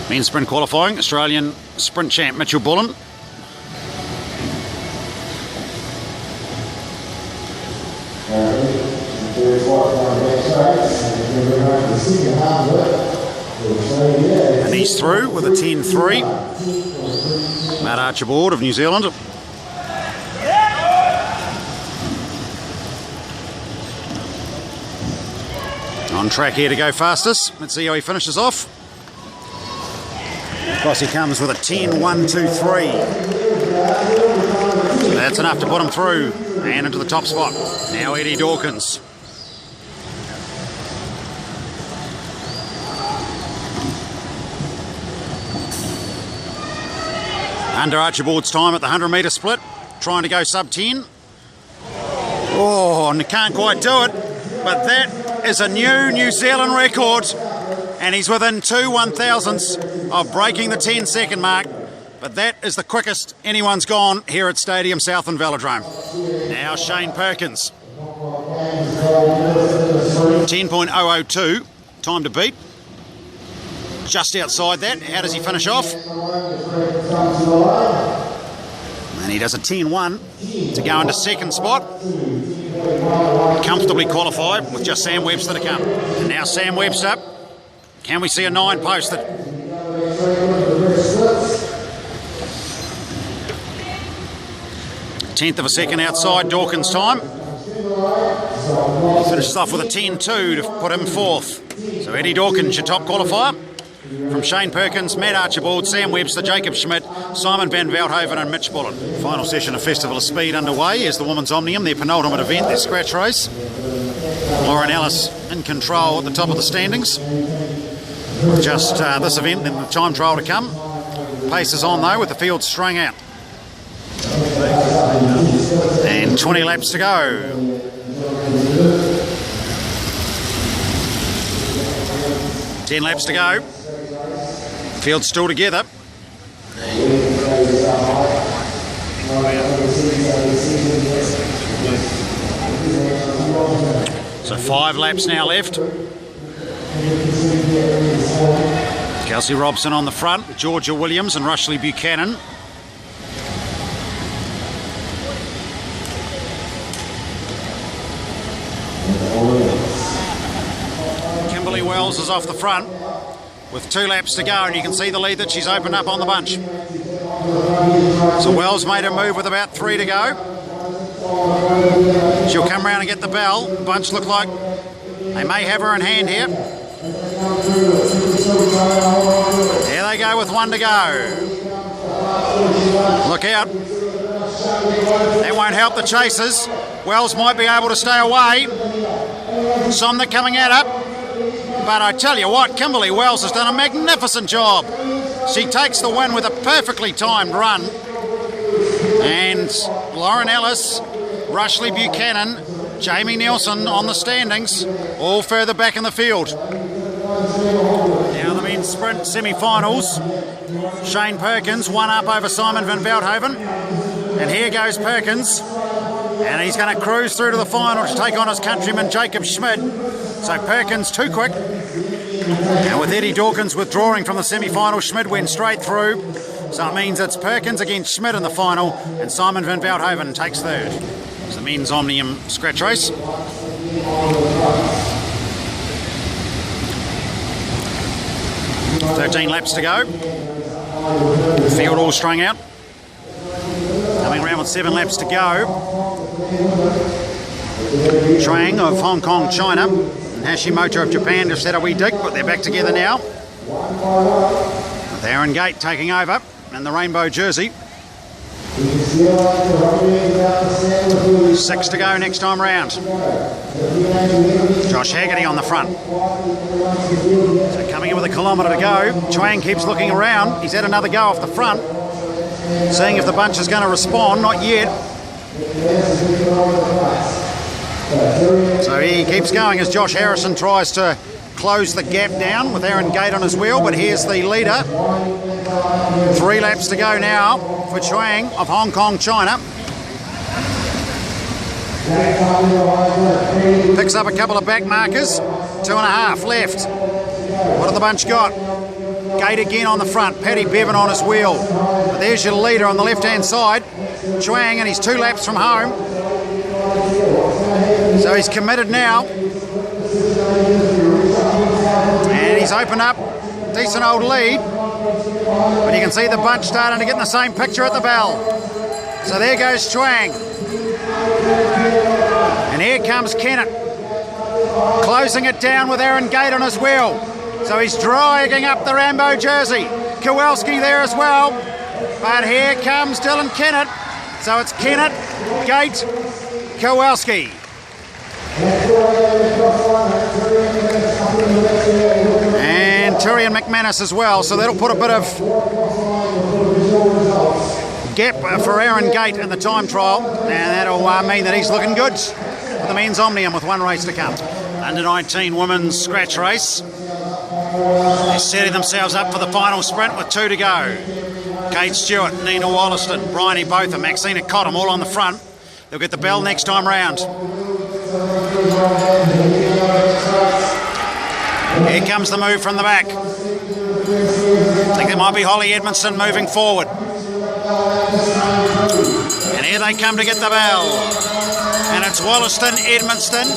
Men's sprint qualifying, Australian sprint champ Mitchell Bullen. And he's through with a 10.3. Matt Archibald of New Zealand. On track here to go fastest. Let's see how he finishes off. Across he comes with a 10.123. So that's enough to put him through and into the top spot. Now Eddie Dawkins. Under Archibald's time at the 100 metre split, trying to go sub 10. Oh, and can't quite do it, but that is a New Zealand record, and he's within 2 1,000ths of breaking the 10-second mark, but that is the quickest anyone's gone here at Stadium South and Velodrome. Now Shane Perkins. 10.002, time to beat. Just outside that, how does he finish off? And he does a 10.1 to go into second spot. Comfortably qualified with just Sam Webster to come. And now Sam Webster. Can we see a 9 posted? Tenth of a second outside Dawkins' time. He finishes off with a 10.2 to put him fourth. So Eddie Dawkins, your top qualifier. From Shane Perkins, Matt Archibald, Sam Webster, Jacob Schmidt, Simon van Veldhoven and Mitch Bullen. Final session of Festival of Speed underway as the Women's Omnium, their penultimate event, their scratch race. Lauren Ellis in control at the top of the standings. With just this event and the time trial to come. Pace is on though with the field strung out. And 20 laps to go. 10 laps to go. Field's still together. So 5 laps now left. Kelsey Robson on the front, Georgia Williams and Rushley Buchanan. Kimberly Wells is off the front with 2 laps to go, and you can see the lead that she's opened up on the bunch. So Wells made a move with about 3 to go. She'll come around and get the bell. The bunch look like they may have her in hand here. There they go with 1 to go. Look out. That won't help the chasers. Wells might be able to stay away. Somnat coming at her. But I tell you what, Kimberly Wells has done a magnificent job. She takes the win with a perfectly timed run. And Lauren Ellis, Rushley Buchanan, Jamie Nielsen on the standings, all further back in the field. Now the men's sprint semi-finals. Shane Perkins, 1 up over Simon van Veldhoven. And here goes Perkins. And he's going to cruise through to the final to take on his countryman Jacob Schmidt. So Perkins too quick. And with Eddie Dawkins withdrawing from the semi-final, Schmidt went straight through. So it means it's Perkins against Schmidt in the final, and Simon van Veldhoven takes third. It's the men's Omnium scratch race. "13 laps to go. Field all strung out. Coming around with 7 laps to go. Trang of Hong Kong, China, and Hashimoto of Japan just had a wee dig, but they're back together now. With Aaron Gate taking over in the rainbow jersey. 6 to go next time round. Josh Haggerty on the front. So coming in with a kilometre to go. Chuang keeps looking around. He's had another go off the front. Seeing if the bunch is going to respond. Not yet. So he keeps going as Josh Harrison tries to close the gap down with Aaron Gate on his wheel, but here's the leader. 3 laps to go now for Chuang of Hong Kong, China. Picks up a couple of back markers. 2.5 left. What have the bunch got? Gate again on the front. Paddy Bevan on his wheel. But there's your leader on the left-hand side. Chuang, and he's 2 laps from home. So he's committed now. And he's opened up. Decent old lead. But you can see the bunch starting to get in the same picture at the bell. So there goes Chuang. And here comes Kennett. Closing it down with Aaron Gate on his wheel. So he's dragging up the Rambo jersey. Kowalski there as well. But here comes Dylan Kennett. So it's Kennett, Gate, Kowalski. And Tyrion McManus as well. So that'll put a bit of gap for Aaron Gate in the time trial. And that'll mean that he's looking good for the men's Omnium with 1 race to come. Under 19 women's scratch race. They're setting themselves up for the final sprint with 2 to go. Kate Stewart, Nina Wollaston, Bryony Botham, Maxina Cottam all on the front. They'll get the bell next time round. Here comes the move from the back. I think it might be Holly Edmondson moving forward. And here they come to get the bell. And it's Wollaston, Edmondson.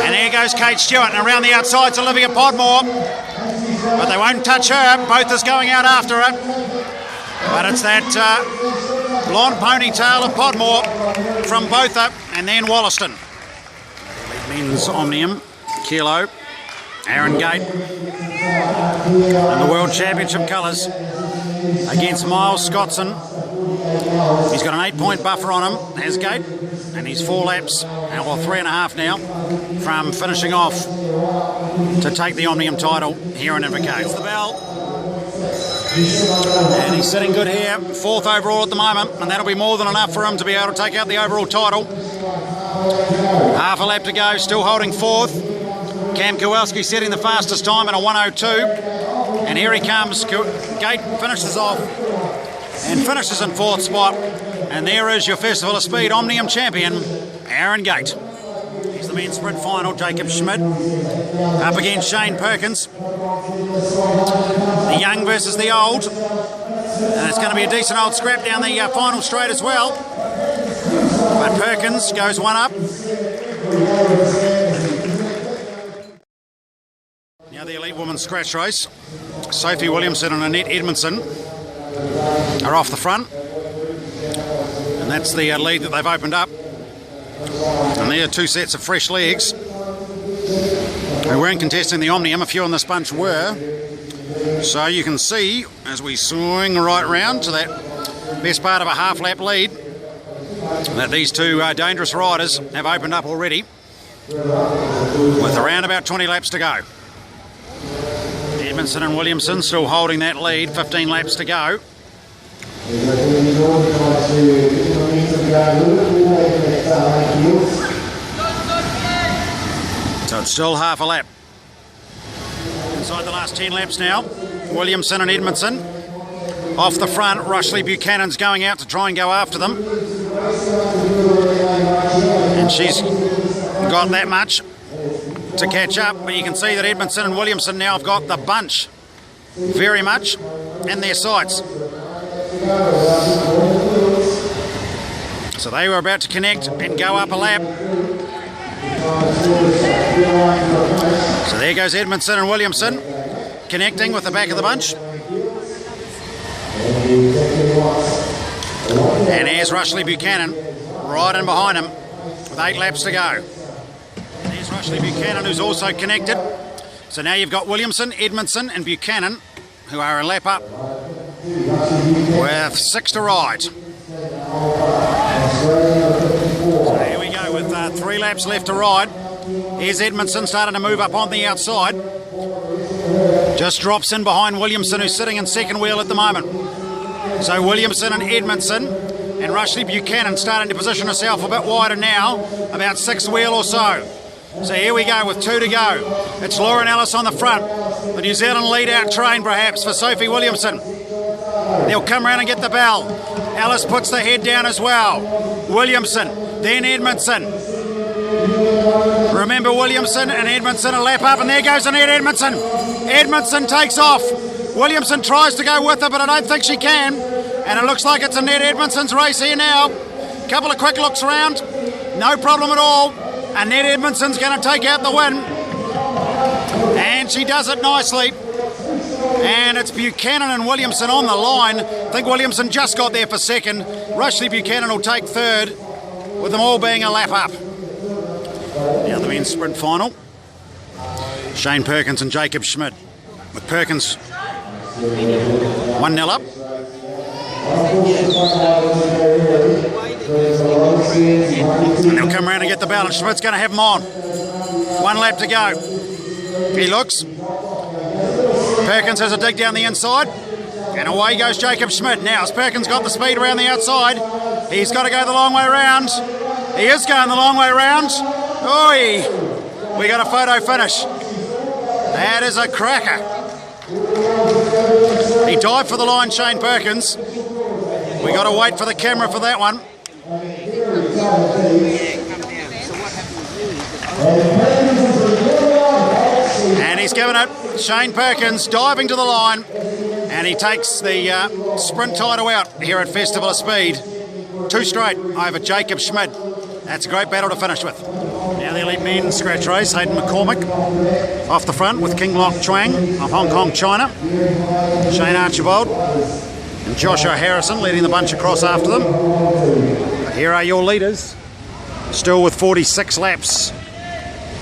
And here goes Kate Stewart, and around the outside's Olivia Podmore. But they won't touch her. Both is going out after her. But it's that blonde ponytail of Podmore from Botha, and then Wollaston. Men's Omnium, Kilo, Aaron Gate, in the World Championship colours against Miles Scottson. He's got an 8-point buffer on him, has Gate, and he's 4 laps, well 3.5 now, from finishing off to take the Omnium title here in Invercargill. It's the bell. And he's sitting good here, 4th overall at the moment, and that'll be more than enough for him to be able to take out the overall title. Half a lap to go, still holding 4th. Cam Kowalski setting the fastest time at a 1:02. And here he comes. Gate finishes off and finishes in 4th spot. And there is your Festival of Speed Omnium champion, Aaron Gate. He's the men's sprint final, Jacob Schmidt up against Shane Perkins. The young versus the old. And it's going to be a decent old scrap down the final straight as well. But Perkins goes 1 up. Now the elite women's scratch race. Sophie Williamson and Annette Edmondson are off the front. And that's the lead that they've opened up. And there are 2 sets of fresh legs who weren't contesting the Omnium. A few in this bunch were. So you can see, as we swing right round to that best part of a half-lap lead, that these 2 dangerous riders have opened up already with around about 20 laps to go. Edmondson and Williamson still holding that lead, 15 laps to go. So it's still half a lap. Inside the last 10 laps now, Williamson and Edmondson. Off the front, Rushley Buchanan's going out to try and go after them. And she's got that much to catch up, but you can see that Edmondson and Williamson now have got the bunch very much in their sights. So they were about to connect and go up a lap. So there goes Edmondson and Williamson connecting with the back of the bunch. And here's Rushley Buchanan right in behind him with 8 laps to go. And there's Rushley Buchanan, who's also connected. So now you've got Williamson, Edmondson and Buchanan, who are a lap up with 6 to ride. So here we go with 3 laps left to ride. Here's Edmondson starting to move up on the outside. Just drops in behind Williamson, who's sitting in second wheel at the moment. So Williamson and Edmondson and Rushley Buchanan starting to position herself a bit wider now, about 6th wheel or so. So here we go with 2 to go. It's Lauren Ellis on the front. The New Zealand lead-out train perhaps for Sophie Williamson. They'll come around and get the bell. Ellis puts the head down as well. Williamson, then Edmondson. Remember, Williamson and Edmondson a lap up, and there goes Annette Edmondson. Edmondson takes off. Williamson tries to go with her, but I don't think she can. And it looks like it's Annette Edmondson's race here now. Couple of quick looks around. No problem at all. Annette Edmondson's going to take out the win. And she does it nicely. And it's Buchanan and Williamson on the line. I think Williamson just got there for second. Rushley Buchanan will take third, with them all being a lap up. Now the men's sprint final. Shane Perkins and Jacob Schmidt. With Perkins 1-0 up. And they'll come around and get the bell, and Schmidt's going to have them on. 1 lap to go. He looks. Perkins has a dig down the inside. And away goes Jacob Schmidt. Now, has Perkins got the speed around the outside? He's got to go the long way round. He is going the long way round. Oi! We got a photo finish. That is a cracker. He dived for the line, Shane Perkins. We got to wait for the camera for that one. And he's given it. Shane Perkins diving to the line, and he takes the sprint title out here at Festival of Speed. 2 straight over Jacob Schmidt. That's a great battle to finish with. Now the elite men's scratch race. Hayden McCormick off the front with King Lok Chuang of Hong Kong, China. Shane Archibald and Joshua Harrison leading the bunch across after them. But here are your leaders, still with 46 laps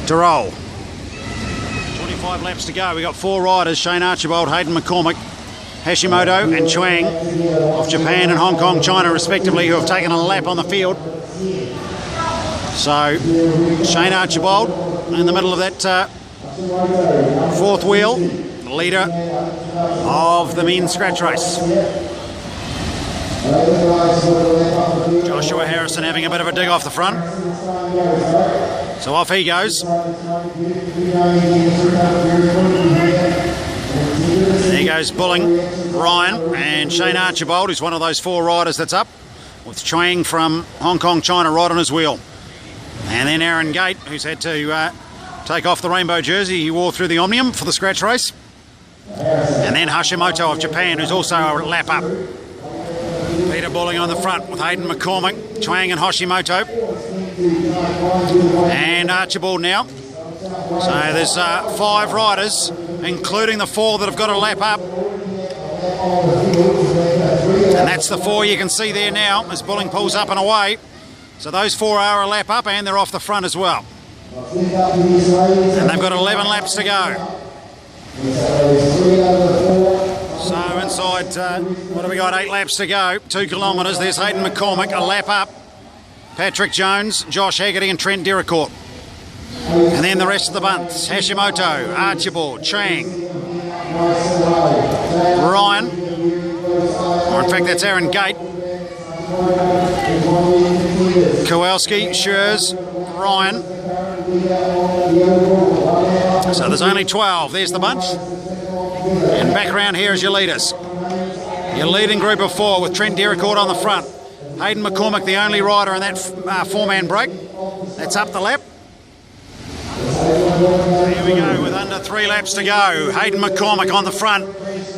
to roll. 25 laps to go. We got 4 riders: Shane Archibald, Hayden McCormick, Hashimoto and Chuang of Japan and Hong Kong, China respectively, who have taken a lap on the field. So Shane Archibald in the middle of that 4th wheel, leader of the men's scratch race. Joshua Harrison having a bit of a dig off the front. So off he goes. There goes Bulling, Ryan, and Shane Archibald, who's one of those 4 riders that's up, with Chuang from Hong Kong, China right on his wheel. And then Aaron Gate, who's had to take off the rainbow jersey he wore through the Omnium for the scratch race. And then Hashimoto of Japan, who's also a lap up. Peter Bulling on the front with Hayden McCormick, Chuang and Hashimoto. And Archibald now. So there's 5 riders, including the 4 that have got a lap up. And that's the 4 you can see there now as Bulling pulls up and away. So those 4 are a lap up, and they're off the front as well. And they've got 11 laps to go. So inside, what have we got? 8 laps to go, 2 kilometres. There's Hayden McCormick, a lap up. Patrick Jones, Josh Haggerty and Trent Dericourt. And then the rest of the bunts: Hashimoto, Archibald, Chang, Ryan, or in fact that's Aaron Gate, Kowalski, Schurz, Ryan. So there's only 12. There's the bunch. And back around here is your leaders. Your leading group of 4 with Trent Dericourt on the front. Hayden McCormick, the only rider in that 4-man break. That's up the lap. Here we go with under 3 laps to go. Hayden McCormick on the front,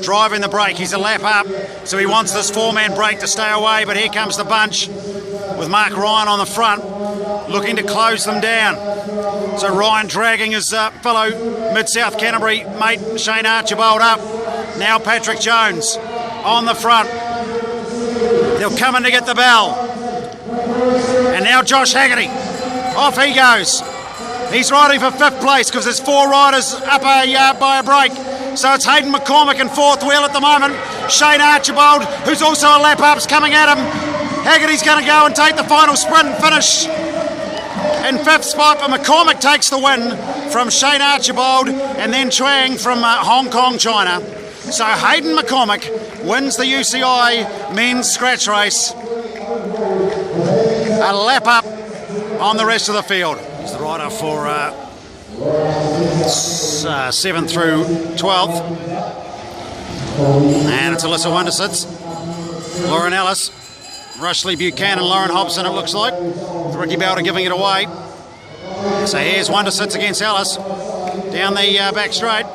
driving the break. He's a lap up, so he wants this 4-man break to stay away, but here comes the bunch with Mark Ryan on the front, looking to close them down. So Ryan dragging his fellow Mid-South Canterbury mate Shane Archibald up. Now Patrick Jones on the front. They'll come in to get the bell. And now Josh Haggerty. Off he goes. He's riding for 5th place because there's 4 riders up by a break. So it's Hayden McCormick in 4th wheel at the moment. Shane Archibald, who's also a lap up, is coming at him. Haggerty's going to go and take the final sprint and finish in 5th spot, but McCormick takes the win from Shane Archibald and then Chuang from Hong Kong, China. So Hayden McCormick wins the UCI men's scratch race. A lap up on the rest of the field. He's the rider for 7th through 12th. And it's Alyssa Wondersits, Lauren Ellis, Rushley Buchanan, Lauren Hobson, it looks like. Ricky Bowder giving it away. So here's Wonder Sits against Alice down the back straight.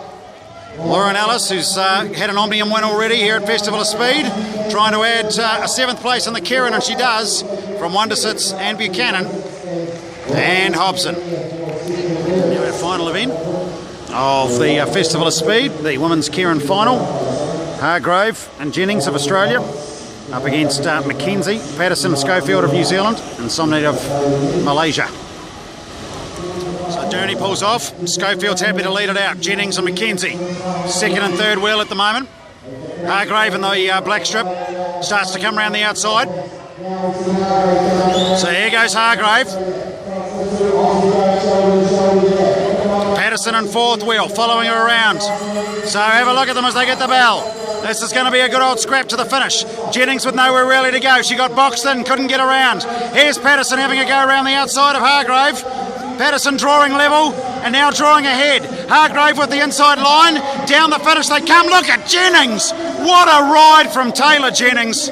Lauren Ellis, who's had an Omnium win already here at Festival of Speed, trying to add a 7th place in the Kieran, and she does, from Wonder Sits and Buchanan and Hobson. Now our final event of the Festival of Speed, the Women's Kieran Final. Hargrave and Jennings of Australia up against Mackenzie, Patterson, Schofield of New Zealand, and Somnette of Malaysia. So Dooney pulls off. Schofield's happy to lead it out. Jennings and Mackenzie, second and third wheel at the moment. Hargrave in the black strip starts to come around the outside. So here goes Hargrave. Patterson in fourth wheel, following her around. So have a look at them as they get the bell. This is going to be a good old scrap to the finish. Jennings with nowhere really to go. She got boxed in, couldn't get around. Here's Patterson having a go around the outside of Hargrave. Patterson drawing level and now drawing ahead. Hargrave with the inside line. Down the finish they come. Look at Jennings. What a ride from Taylor Jennings.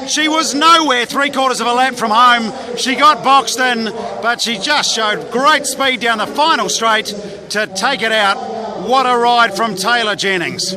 She was nowhere 3/4 of a lap from home. She got boxed in, but she just showed great speed down the final straight to take it out. What a ride from Taylor Jennings.